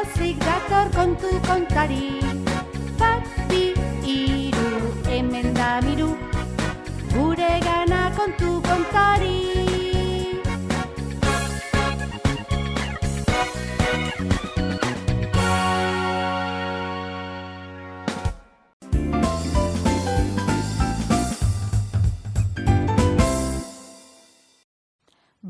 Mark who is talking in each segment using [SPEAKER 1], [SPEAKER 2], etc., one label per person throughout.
[SPEAKER 1] pozik dator kontu kontari. Bat, bi, hiru, hemen da miru, gure gana kontu kontari.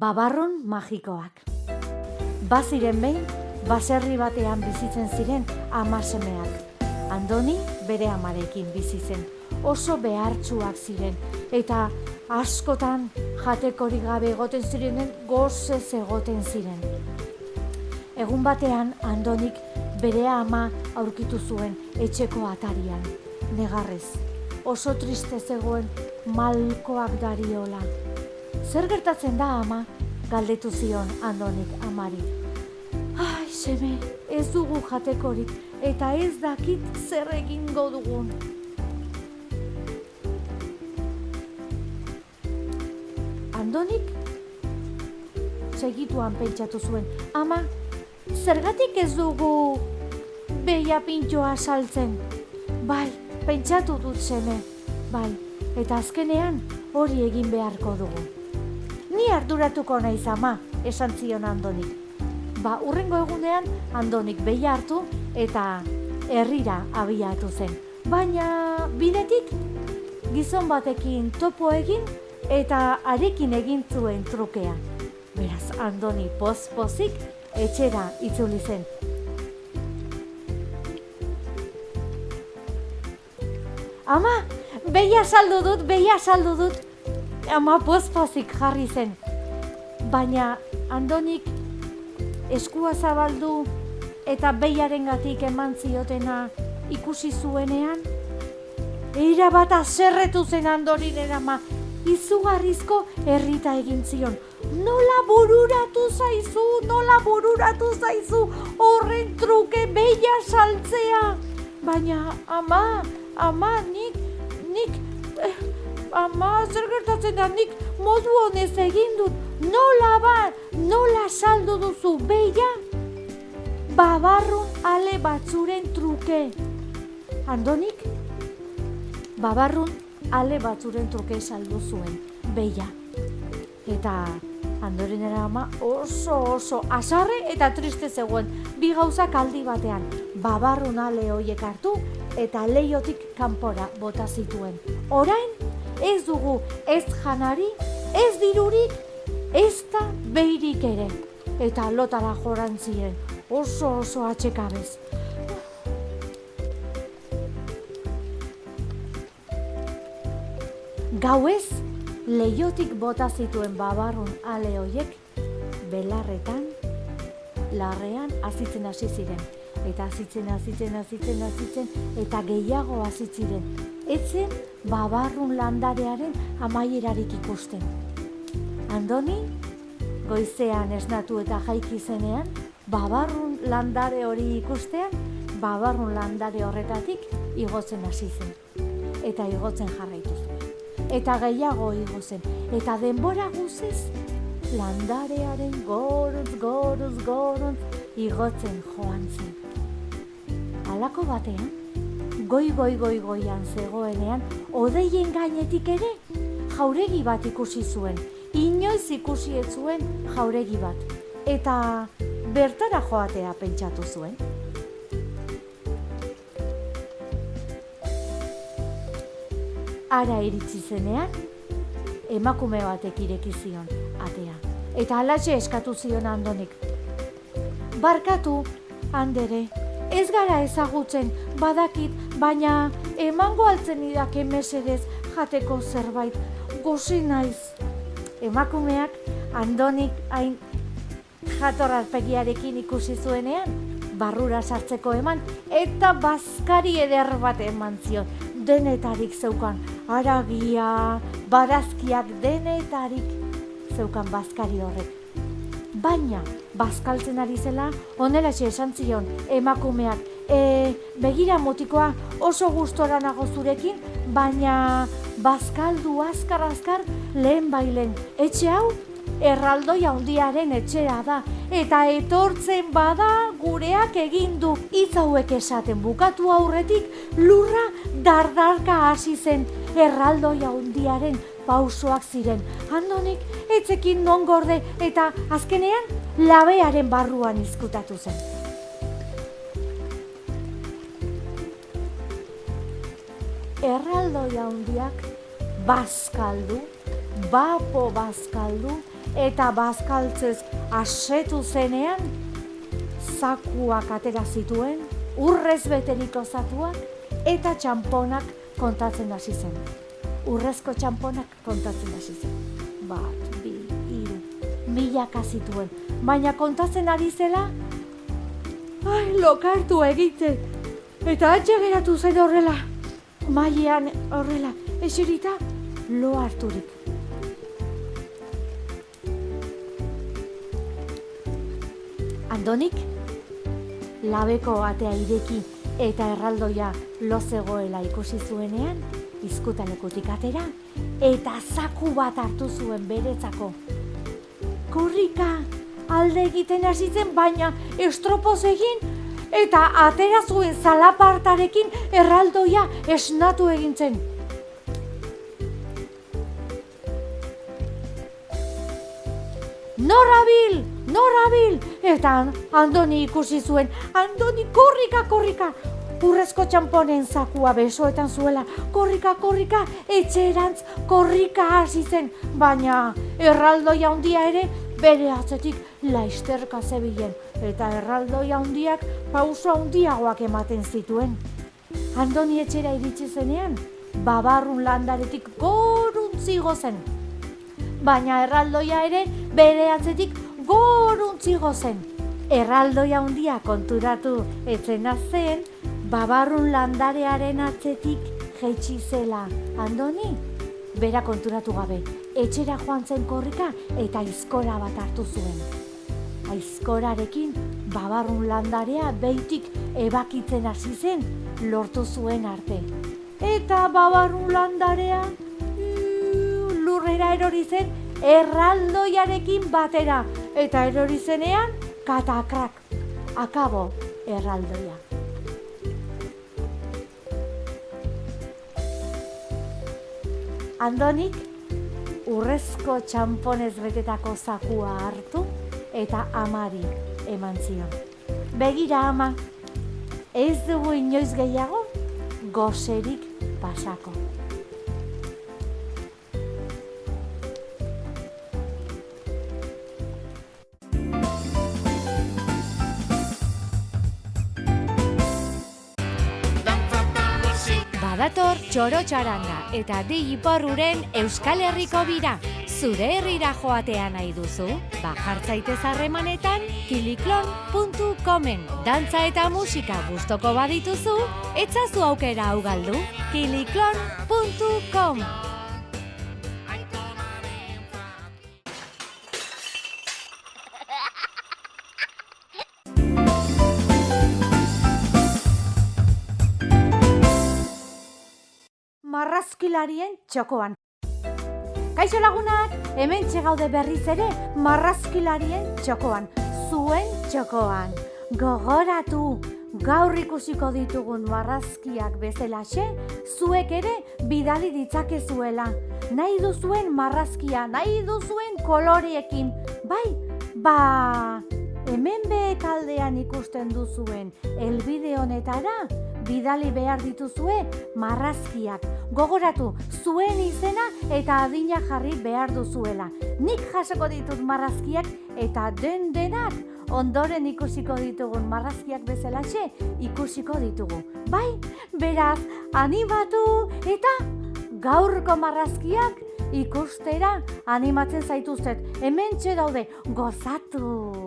[SPEAKER 1] Babarrun magikoak. Baziren behin, baserri batean bizitzen ziren ama-semeak. Andoni bere amarekin bizi zen. Oso behartsuak ziren eta askotan jatekorik gabe egoten zirenen gozez egoten ziren. Egun batean Andonik bere ama aurkitu zuen etxeko atarian, negarrez. Oso triste zegoen malkoak dariola. Zer gertatzen da, ama? Galdetu zion Andonik amari. Ai, seme, ez dugu jatekorik eta ez dakit zer egingo dugun. Andonik segituan pentsatu zuen. Ama, zergatik ez dugu behia pintxoa saltzen? Bai, pentsatu dut seme. Bai, eta azkenean hori egin beharko dugu. Ni arduratuko naiz ama, esan zion Andonik. Hurrengo egunean Andonik behia hartu eta herrira abiatu zen. Baina bidetik gizon batekin topo egin eta harekin egin zuen trukea. Beraz, Andoni poz-pozik etxera itzuli zen. Ama, behia saldu dut. Ama poz-pozik jarri zen. Baina Andonik eskua zabaldu eta behiarengatik eman ziotena ikusi zuenean, erabat haserretu zen Andoniren ama, izugarrizko herrita egin zion. Nola bururatu zaizu horren truke behia saltzea? Baina ama, nik, ama, zer gertatzen da, nik modu honez egin dut. Nola saldu duzu behia? Babarrun ale batzuren truke. Andonik, babarrun ale batzuren truke saldu zuen behia. Eta Andoniren ama oso haserre eta triste zegoen. Bi gauzak aldi batean. Babarrun ale horiek hartu eta leihotik kanpora bota zituen. Orain ez dugu ez janari, ez dirurik, ez da behirik ere. Eta lotara joran ziren, oso atsekabez. Gauez, leihotik bota zituen babarrun ale hoiek belarretan, larrean azitzen hasi ziren. Eta azitzen, eta gehiago azitziren. Etzen babarrun landarearen amaierarik ikusten. Andoni, goizean esnatu eta jaiki zenean, babarrun landare hori ikustean, babarrun landare horretatik igotzen hasi zen. Eta igotzen jarraitu zuen. Eta gehiago igo zen. Eta denbora guzez, landarearen goruz igotzen joan zen. Halako batean, goian zegoenean, odeien gainetik ere, jauregi bat ikusi zuen. Inoiz ikusi ez zuen jauregi bat. Eta bertara joatea pentsatu zuen. Hara iritsi zenean, emakume batek ireki zion atea. Eta halaxe eskatu zion Andonik. Barkatu, Andere, ez gara ezagutzen, badakit, baina emango altzen idake mesedez jateko zerbait, gozi naiz. Emakumeak Andonik hain jatorrarpegiarekin ikusi zuenean, barrura sartzeko eman, eta bazkari eder bat eman zion. Denetarik zeukan, haragia, barazkiak denetarik zeukan bazkari horrek. Baina, bazkaltzen ari zela, honelaxe esan zion emakumeak, begira mutikoa, oso gustora nago zurekin, baina bazkaldu azkar lehen bailen. Etxe hau erraldoi handiaren etxera da, eta etortzen bada gureak egin du. Hitz hauek esaten bukatu aurretik lurra dardarka hasi zen, erraldoi handiaren pausoak ziren. Andonik etzekin non gorde eta azkenean labearen barruan izkutatu zen. Erraldoi handiak bazkaldu, bapo bazkaldu, eta bazkaltzez asetu zenean, zakuak atera zituen, urrez beteriko zatuak, eta txamponak kontatzen hasi zen. Urrezko txamponak kontatzen hasi zen. 1, 2, 3, milaka zituen. Baina kontatzen ari zela, lokartu egiten. Eta atxe geratu zen horrela, mailean horrela, eserita, lo harturik. Andonik, labeko atea ireki eta erraldoia lo zegoela ikusi zuenean, izkutalekutik atera, eta zaku bat hartu zuen beretzako. Korrika, alde egiten hasi zen, baina estropoz egin, eta atera zuen zalapartarekin erraldoia esnatu egin zen. Norabil! Norabil! Eta Andoni ikusi zuen, Andoni korrika! Urrezko txamponen zakua besoetan zuela, korrika, etxerantz korrika hasi zen, baina erraldoia handia ere bere atzetik laisterka zebilen, eta erraldoia handiak pauso handiagoak ematen zituen. Andoni etxera iritsi zenean, babarrun landaretik goruntzigo zen, baina erraldoia ere bere atzetik goruntzigo zen. Erraldoia handia konturatu etzena zen, babarrun landarearen atzetik jaitsi zela. Andoni, bera konturatu gabe, etxera joan zen korrika eta aizkora bat hartu zuen. Aizkorarekin babarrun landarea behitik ebakitzen hasi zen, lortu zuen arte. Eta babarrun landarea lurrera erori zen erraldoiarekin batera, eta erori zenean katakrak, akabo erraldoia. Andonik urrezko txamponez betetako zakua hartu eta amari eman zion. Begira ama, ez dugu inoiz gehiago goserik pasako.
[SPEAKER 2] Badator txoro txaranga eta di iporruren Euskal Herriko bira. Zure herrira joatea nahi duzu? Jartzaitez harremanetan kiliklon.comen. Dantza eta musika gustoko badituzu, etzazu aukera hau galdu. kiliklon.com.
[SPEAKER 1] Marrazkilarien txokoan. Kaixo lagunak, hemen txegaude berriz ere marrazkilarien txokoan. Zuen txokoan. Gogoratu, gaur ikusiko ditugun marrazkiak bezalaxe, zuek ere bidali ditzakezuela. Nahi duzuen marrazkia, nahi duzuen koloreekin. Bai, hemen behekaldean ikusten duzuen helbide honetara, bidali behar dituzue marrazkiak. Gogoratu, zuen izena eta adina jarri behar duzuela. Nik jasoko ditut marrazkiak eta denak ondoren ikusiko ditugun marrazkiak bezalaxe ikusiko ditugu. Bai, beraz, animatu eta gaurko marrazkiak ikustera animatzen zaituztet. Hementxe daude, gozatu!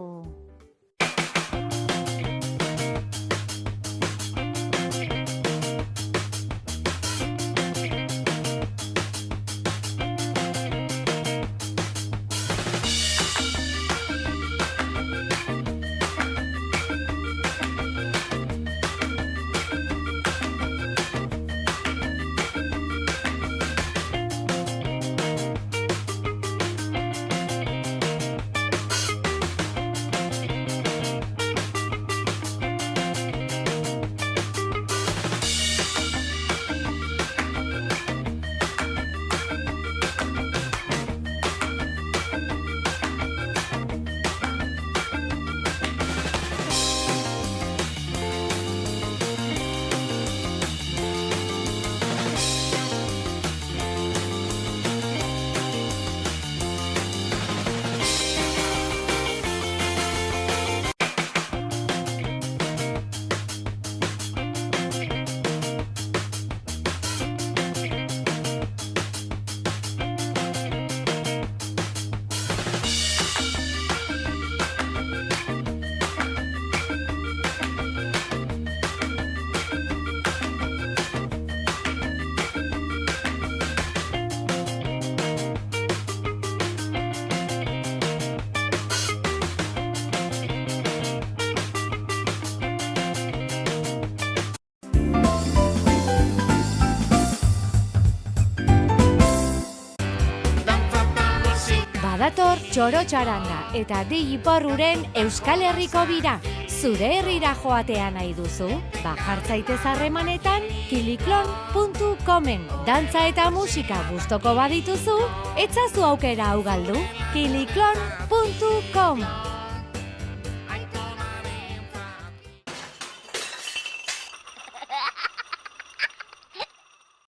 [SPEAKER 2] txorotxaranga eta dei iporruren Euskal Herriko bira. Zure herrira joatea nahi duzu? Jartzaitez harremanetan kiliklon.comen. Dantza eta musika gustoko badituzu, etzazu aukera hau galdu. kiliklon.com